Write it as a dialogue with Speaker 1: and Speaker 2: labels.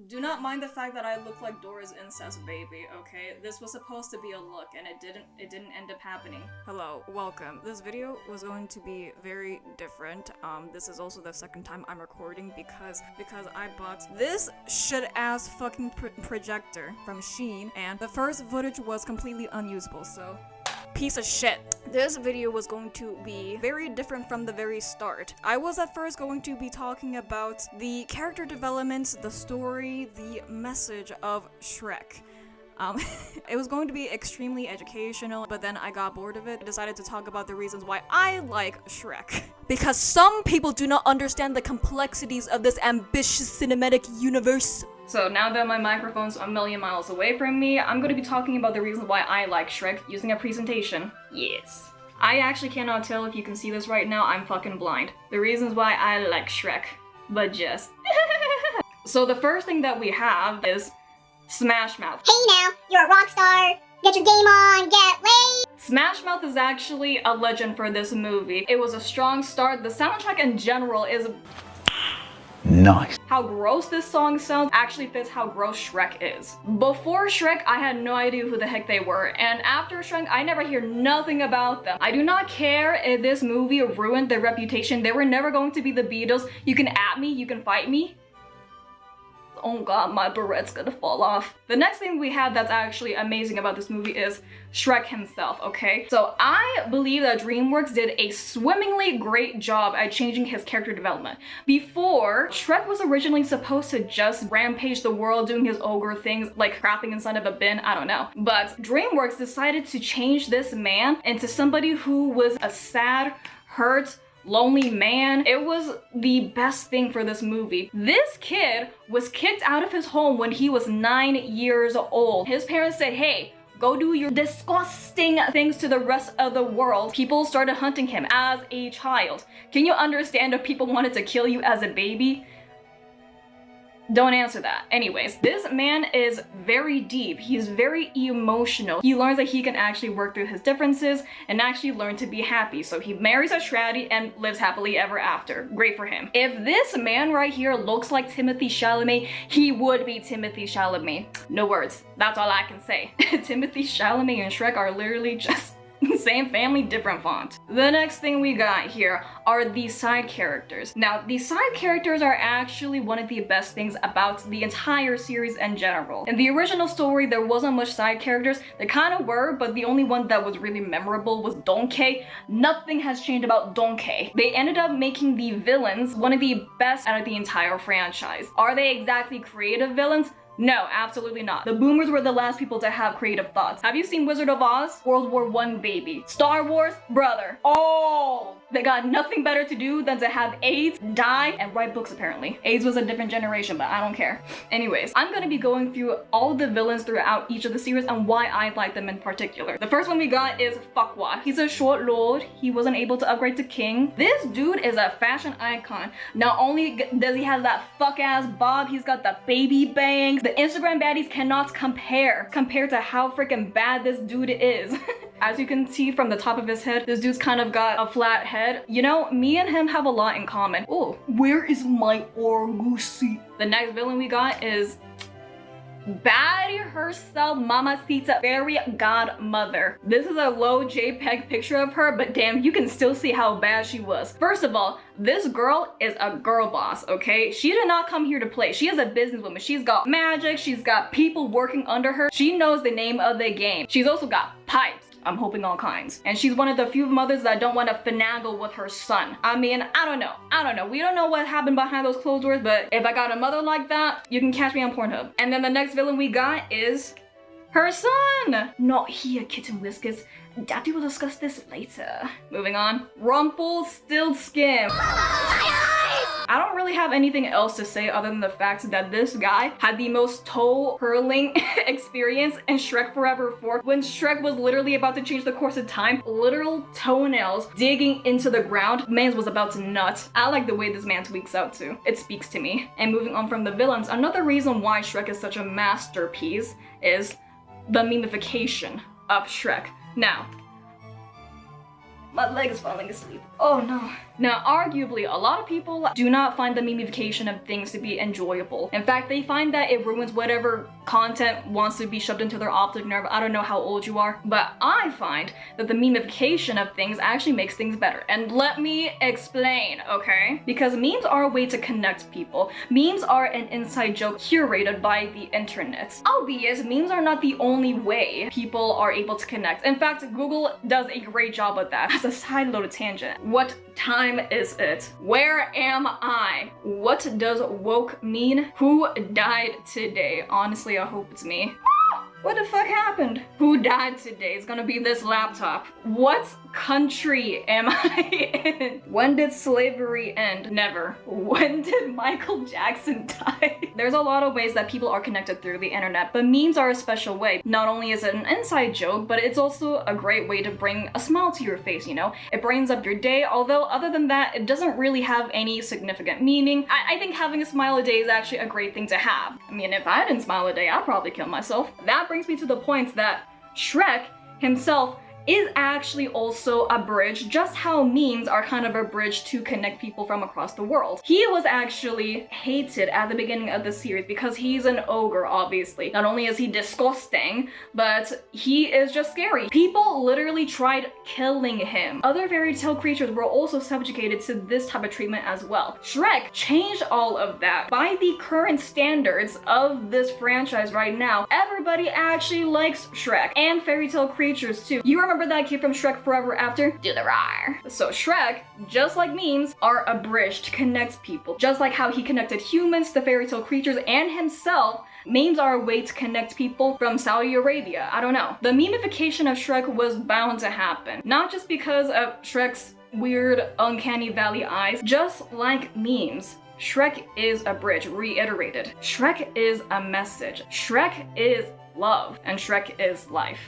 Speaker 1: Do not mind the fact that I look like Dora's incest baby, okay? This was supposed to be a look, and it didn't end up happening. Hello, welcome. This video was going to be very different. This is also the second time I'm recording because I bought this shit-ass fucking projector from Shein, and the first footage was completely unusable, so piece of shit. This video was going to be very different from the very start. I was at first going to be talking about the character developments, the story, the message of Shrek. It was going to be extremely educational, but then I got bored of it. I decided to talk about the reasons why I like Shrek. Because some people do not understand the complexities of this ambitious cinematic universe. So now that my microphone's a million miles away from me, I'm going to be talking about the reasons why I like Shrek using a presentation. Yes. I actually cannot tell if you can see this right now, I'm fucking blind. The reasons why I like Shrek. But just. So the first thing that we have is Smash Mouth.
Speaker 2: Hey now, you're a rock star. Get your game on, get laid.
Speaker 1: Smash Mouth is actually a legend for this movie. It was a strong start. The soundtrack in general is nice. How gross this song sounds actually fits how gross Shrek is. Before Shrek, I had no idea who the heck they were, and after Shrek, I never hear nothing about them. I do not care if this movie ruined their reputation. They were never going to be the Beatles. You can at me, you can fight me. Oh god, my barette's gonna fall off. The next thing we have that's actually amazing about this movie is Shrek himself, okay? So I believe that DreamWorks did a swimmingly great job at changing his character development. Before, Shrek was originally supposed to just rampage the world doing his ogre things, like crapping inside of a bin, I don't know. But DreamWorks decided to change this man into somebody who was a sad, hurt, lonely man. It was the best thing for this movie. This kid was kicked out of his home when he was 9 years old. His parents said, hey, go do your disgusting things to the rest of the world. People started hunting him as a child. Can you understand if people wanted to kill you as a baby? Don't answer that. Anyways, this man is very deep. He's very emotional. He learns that he can actually work through his differences and actually learn to be happy. So he marries a shreddy and lives happily ever after. Great for him. If this man right here looks like Timothy Chalamet, he would be Timothy Chalamet. No words. That's all I can say. Timothy Chalamet and Shrek are literally just same family, different font. The next thing we got here are the side characters. Now, the side characters are actually one of the best things about the entire series in general. In the original story, there wasn't much side characters. There kind of were, but the only one that was really memorable was Donkey. Nothing has changed about Donkey. They ended up making the villains one of the best out of the entire franchise. Are they exactly creative villains? No, absolutely not. The boomers were the last people to have creative thoughts. Have you seen Wizard of Oz? World War I baby. Star Wars? Brother. Oh! They got nothing better to do than to have AIDS, die, and write books apparently. AIDS was a different generation, but I don't care. Anyways, I'm gonna be going through all of the villains throughout each of the series and why I like them in particular. The first one we got is Farquaad. He's a short lord. He wasn't able to upgrade to king. This dude is a fashion icon. Not only does he have that fuck-ass bob, he's got the baby bangs. The Instagram baddies cannot compare to how freaking bad this dude is. As you can see from the top of his head, this dude's kind of got a flat head. You know, me and him have a lot in common. Oh, where is my Orgusi? The next villain we got is Baddie herself, Mamacita Fairy Godmother. This is a low JPEG picture of her, but damn, you can still see how bad she was. First of all, this girl is a girl boss, okay? She did not come here to play. She is a businesswoman. She's got magic. She's got people working under her. She knows the name of the game. She's also got pipes. I'm hoping all kinds. And she's one of the few mothers that don't want to finagle with her son. I mean, I don't know. We don't know what happened behind those closed doors, but if I got a mother like that, you can catch me on Pornhub. And then the next villain we got is her son. Not here, Kitten Whiskers. Daddy will discuss this later. Moving on. Rumpelstiltskin. I don't really have anything else to say other than the fact that this guy had the most toe curling experience in Shrek Forever 4. When Shrek was literally about to change the course of time, literal toenails digging into the ground. Man was about to nut. I like the way this man tweaks out too. It speaks to me. And moving on from the villains, another reason why Shrek is such a masterpiece is the memification of Shrek. Now, my leg is falling asleep. Oh no. Now, arguably, a lot of people do not find the memification of things to be enjoyable. In fact, they find that it ruins whatever content wants to be shoved into their optic nerve. I don't know how old you are, but I find that the memification of things actually makes things better. And let me explain, okay? Because memes are a way to connect people. Memes are an inside joke curated by the internet. Albeit, memes are not the only way people are able to connect. In fact, Google does a great job of that. As a side note tangent, what time is it? Where am I? What does woke mean? Who died today? Honestly, I hope it's me. What the fuck happened? Who died today? It's gonna be this laptop. What country am I in? When did slavery end? Never. When did Michael Jackson die? There's a lot of ways that people are connected through the internet, but memes are a special way. Not only is it an inside joke, but it's also a great way to bring a smile to your face, you know? It brightens up your day, although other than that, it doesn't really have any significant meaning. I think having a smile a day is actually a great thing to have. I mean, if I didn't smile a day, I'd probably kill myself. That brings me to the point that Shrek himself is actually also a bridge, just how memes are kind of a bridge to connect people from across the world. He was actually hated at the beginning of the series because he's an ogre, obviously. Not only is he disgusting, but he is just scary. People literally tried killing him. Other fairy tale creatures were also subjugated to this type of treatment as well. Shrek changed all of that. By the current standards of this franchise right now, everybody actually likes Shrek and fairy tale creatures too. You remember that kid from Shrek Forever After? Do the roar. So Shrek, just like memes, are a bridge to connect people. Just like how he connected humans to fairy tale creatures and himself, memes are a way to connect people from Saudi Arabia. I don't know. The memification of Shrek was bound to happen. Not just because of Shrek's weird, uncanny valley eyes, just like memes. Shrek is a bridge, reiterated. Shrek is a message. Shrek is love, and Shrek is life.